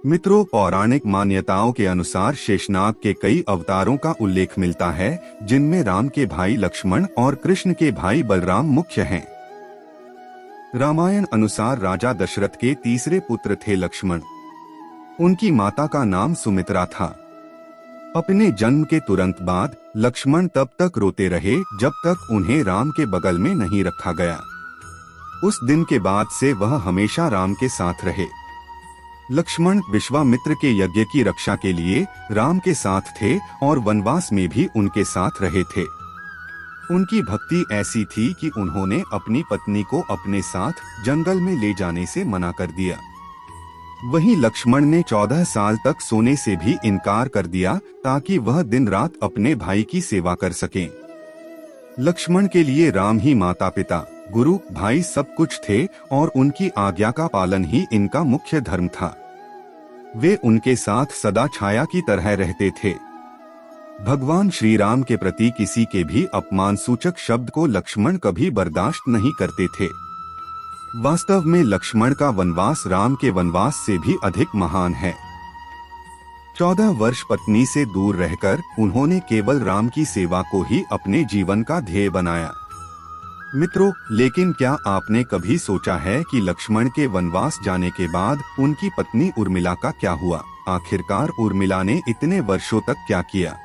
मित्रों, पौराणिक मान्यताओं के अनुसार शेषनाग के कई अवतारों का उल्लेख मिलता है, जिनमें राम के भाई लक्ष्मण और कृष्ण के भाई बलराम मुख्य हैं। रामायण अनुसार राजा दशरथ के तीसरे पुत्र थे लक्ष्मण। उनकी माता का नाम सुमित्रा था। अपने जन्म के तुरंत बाद लक्ष्मण तब तक रोते रहे जब तक उन्हें राम के बगल में नहीं रखा गया। उस दिन के बाद से वह हमेशा राम के साथ रहे। लक्ष्मण विश्वामित्र के यज्ञ की रक्षा के लिए राम के साथ थे और वनवास में भी उनके साथ रहे थे। उनकी भक्ति ऐसी थी कि उन्होंने अपनी पत्नी को अपने साथ जंगल में ले जाने से मना कर दिया। वहीं लक्ष्मण ने 14 साल तक सोने से भी इनकार कर दिया ताकि वह दिन रात अपने भाई की सेवा कर सकें। लक्ष्मण के लिए राम ही माता पिता, गुरु, भाई सब कुछ थे और उनकी आज्ञा का पालन ही इनका मुख्य धर्म था। वे उनके साथ सदा छाया की तरह रहते थे। भगवान श्री राम के प्रति किसी के भी अपमान सूचक शब्द को लक्ष्मण कभी बर्दाश्त नहीं करते थे। वास्तव में लक्ष्मण का वनवास राम के वनवास से भी अधिक महान है। 14 वर्ष पत्नी से दूर रहकर उन्होंने केवल राम की सेवा को ही अपने जीवन का ध्येय बनाया। मित्रों, लेकिन क्या आपने कभी सोचा है कि लक्ष्मण के वनवास जाने के बाद उनकी पत्नी उर्मिला का क्या हुआ? आखिरकार उर्मिला ने इतने वर्षों तक क्या किया?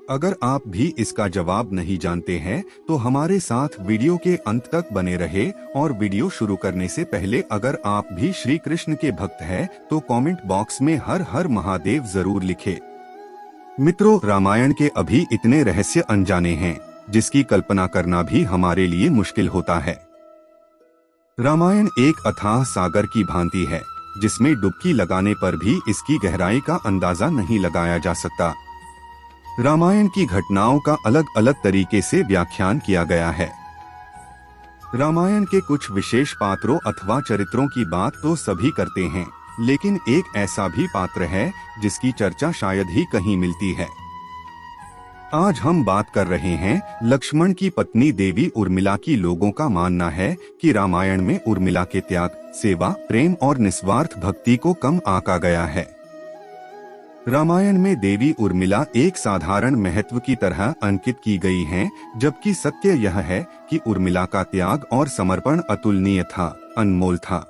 अगर आप भी इसका जवाब नहीं जानते हैं तो हमारे साथ वीडियो के अंत तक बने रहे। और वीडियो शुरू करने से पहले अगर आप भी श्री कृष्ण के भक्त हैं तो कमेंट बॉक्स में हर हर महादेव जरूर लिखें। मित्रों, रामायण के अभी इतने रहस्य अनजाने हैं जिसकी कल्पना करना भी हमारे लिए मुश्किल होता है। रामायण एक अथाह सागर की भांति है जिसमें डुबकी लगाने पर भी इसकी गहराई का अंदाजा नहीं लगाया जा सकता। रामायण की घटनाओं का अलग अलग तरीके से व्याख्यान किया गया है। रामायण के कुछ विशेष पात्रों अथवा चरित्रों की बात तो सभी करते हैं, लेकिन एक ऐसा भी पात्र है जिसकी चर्चा शायद ही कहीं मिलती है। आज हम बात कर रहे हैं लक्ष्मण की पत्नी देवी उर्मिला की। लोगों का मानना है कि रामायण में उर्मिला के त्याग, सेवा, प्रेम और निस्वार्थ भक्ति को कम आंका गया है। रामायण में देवी उर्मिला एक साधारण महत्व की तरह अंकित की गई हैं, जबकि सत्य यह है कि उर्मिला का त्याग और समर्पण अतुलनीय था, अनमोल था।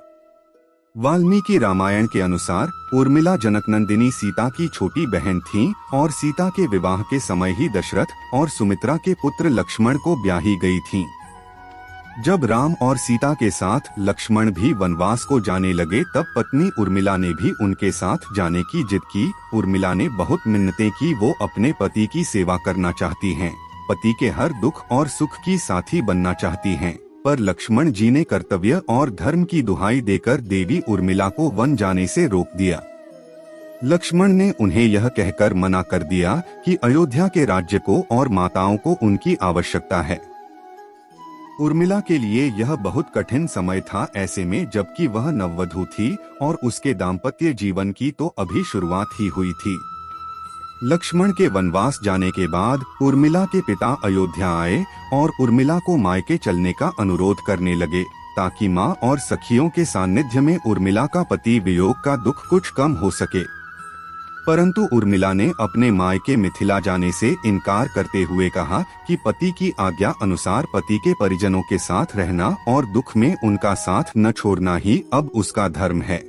वाल्मीकि रामायण के अनुसार उर्मिला जनकनंदिनी सीता की छोटी बहन थीं और सीता के विवाह के समय ही दशरथ और सुमित्रा के पुत्र लक्ष्मण को ब्याही गई थीं। जब राम और सीता के साथ लक्ष्मण भी वनवास को जाने लगे तब पत्नी उर्मिला ने भी उनके साथ जाने की जिद की। उर्मिला ने बहुत मिन्नतें की, वो अपने पति की सेवा करना चाहती हैं, पति के हर दुख और सुख की साथी बनना चाहती हैं, पर लक्ष्मण जी ने कर्तव्य और धर्म की दुहाई देकर देवी उर्मिला को वन जाने से रोक दिया। लक्ष्मण ने उन्हें यह कहकर मना कर दिया कि अयोध्या के राज्य को और माताओं को उनकी आवश्यकता है। उर्मिला के लिए यह बहुत कठिन समय था, ऐसे में जबकि वह नववधू थी और उसके दाम्पत्य जीवन की तो अभी शुरुआत ही हुई थी। लक्ष्मण के वनवास जाने के बाद उर्मिला के पिता अयोध्या आए और उर्मिला को मायके चलने का अनुरोध करने लगे ताकि मां और सखियों के सानिध्य में उर्मिला का पति वियोग का दुख कुछ कम हो सके। परंतु उर्मिला ने अपने मायके मिथिला जाने से इनकार करते हुए कहा कि पति की आज्ञा अनुसार पति के परिजनों के साथ रहना और दुख में उनका साथ न छोड़ना ही अब उसका धर्म है।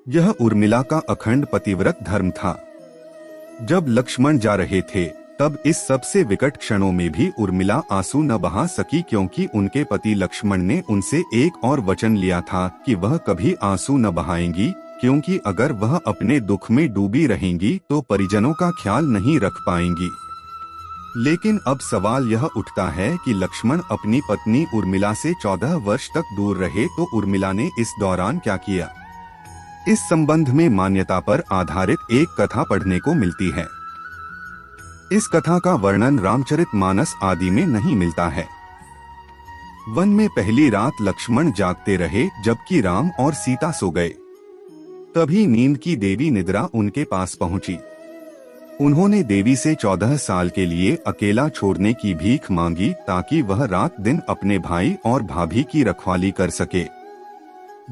यह उर्मिला का अखंड पतिव्रत धर्म था। जब लक्ष्मण जा रहे थे तब इस सबसे विकट क्षणों में भी उर्मिला आंसू न बहा सकी, क्योंकि उनके पति लक्ष्मण ने उनसे एक और वचन लिया था कि वह कभी आंसू न बहाएंगी, क्योंकि अगर वह अपने दुख में डूबी रहेंगी तो परिजनों का ख्याल नहीं रख पाएंगी। लेकिन अब सवाल यह उठता है कि लक्ष्मण अपनी पत्नी उर्मिला से 14 वर्ष तक दूर रहे तो उर्मिला ने इस दौरान क्या किया? इस संबंध में मान्यता पर आधारित एक कथा पढ़ने को मिलती है। इस कथा का वर्णन रामचरितमानस आदि में नहीं मिलता है। वन में पहली रात लक्ष्मण जागते रहे जबकि राम और सीता सो गए। तभी नींद की देवी निद्रा उनके पास पहुंची। उन्होंने देवी से 14 साल के लिए अकेला छोड़ने की भीख मांगी ताकि वह रात दिन अपने भाई और भाभी की रखवाली कर सके।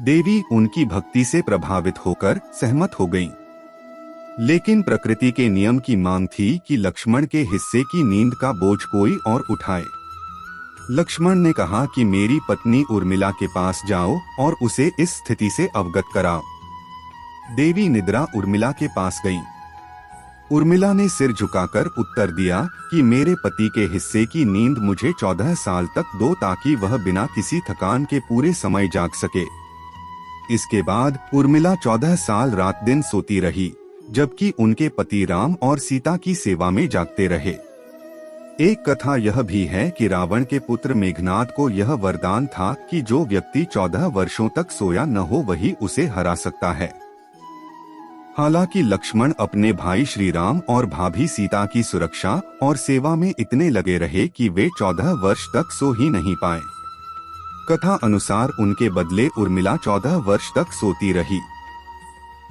देवी उनकी भक्ति से प्रभावित होकर सहमत हो गईं। लेकिन प्रकृति के नियम की मांग थी कि लक्ष्मण के हिस्से की नींद का बोझ कोई और उठाए। लक्ष्मण ने कहा कि मेरी पत्नी उर्मिला के पास जाओ और उसे इस स्थिति से अवगत कराओ। देवी निद्रा उर्मिला के पास गईं। उर्मिला ने सिर झुकाकर उत्तर दिया कि मेरे पति के हिस्से की नींद मुझे 14 साल तक दो ताकि वह बिना किसी थकान के पूरे समय जाग सके। इसके बाद उर्मिला 14 साल रात दिन सोती रही, जबकि उनके पति राम और सीता की सेवा में जागते रहे। एक कथा यह भी है कि रावण के पुत्र मेघनाद को यह वरदान था कि जो व्यक्ति 14 वर्षों तक सोया न हो वही उसे हरा सकता है। हालांकि लक्ष्मण अपने भाई श्री राम और भाभी सीता की सुरक्षा और सेवा में इतने लगे रहे कि वे 14 वर्ष तक सो ही नहीं पाए। कथा अनुसार उनके बदले उर्मिला 14 वर्ष तक सोती रही।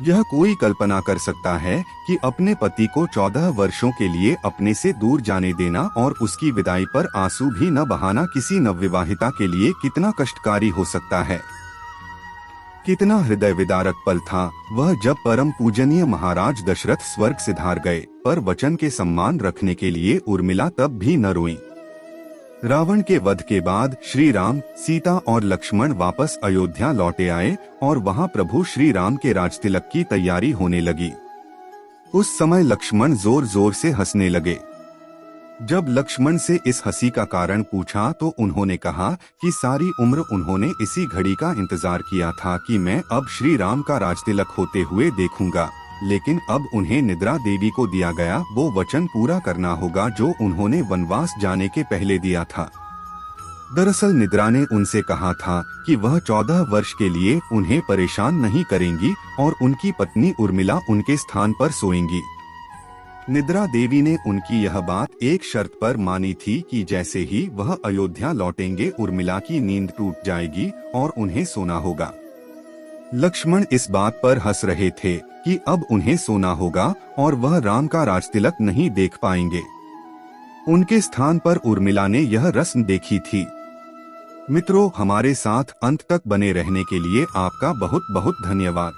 यह कोई कल्पना कर सकता है कि अपने पति को 14 वर्षों के लिए अपने से दूर जाने देना और उसकी विदाई पर आंसू भी न बहाना किसी नवविवाहिता के लिए कितना कष्टकारी हो सकता है। कितना हृदय विदारक पल था वह जब परम पूजनीय महाराज दशरथ स्वर्ग सिधार गए, पर वचन के सम्मान रखने के लिए उर्मिला तब भी न रोईं। रावण के वध के बाद श्री राम, सीता और लक्ष्मण वापस अयोध्या लौटे आए और वहां प्रभु श्री राम के राजतिलक की तैयारी होने लगी। उस समय लक्ष्मण जोर जोर से हंसने लगे। जब लक्ष्मण से इस हंसी का कारण पूछा तो उन्होंने कहा कि सारी उम्र उन्होंने इसी घड़ी का इंतजार किया था कि मैं अब श्री राम का राजतिलक होते हुए देखूंगा, लेकिन अब उन्हें निद्रा देवी को दिया गया वो वचन पूरा करना होगा जो उन्होंने वनवास जाने के पहले दिया था। दरअसल निद्रा ने उनसे कहा था कि वह 14 वर्ष के लिए उन्हें परेशान नहीं करेंगी और उनकी पत्नी उर्मिला उनके स्थान पर सोएंगी। निद्रा देवी ने उनकी यह बात एक शर्त पर मानी थी कि जैसे ही वह अयोध्या लौटेंगे उर्मिला की नींद टूट जाएगी और उन्हें सोना होगा। लक्ष्मण इस बात पर हंस रहे थे कि अब उन्हें सोना होगा और वह राम का राजतिलक नहीं देख पाएंगे। उनके स्थान पर उर्मिला ने यह रस्म देखी थी। मित्रों, हमारे साथ अंत तक बने रहने के लिए आपका बहुत बहुत धन्यवाद।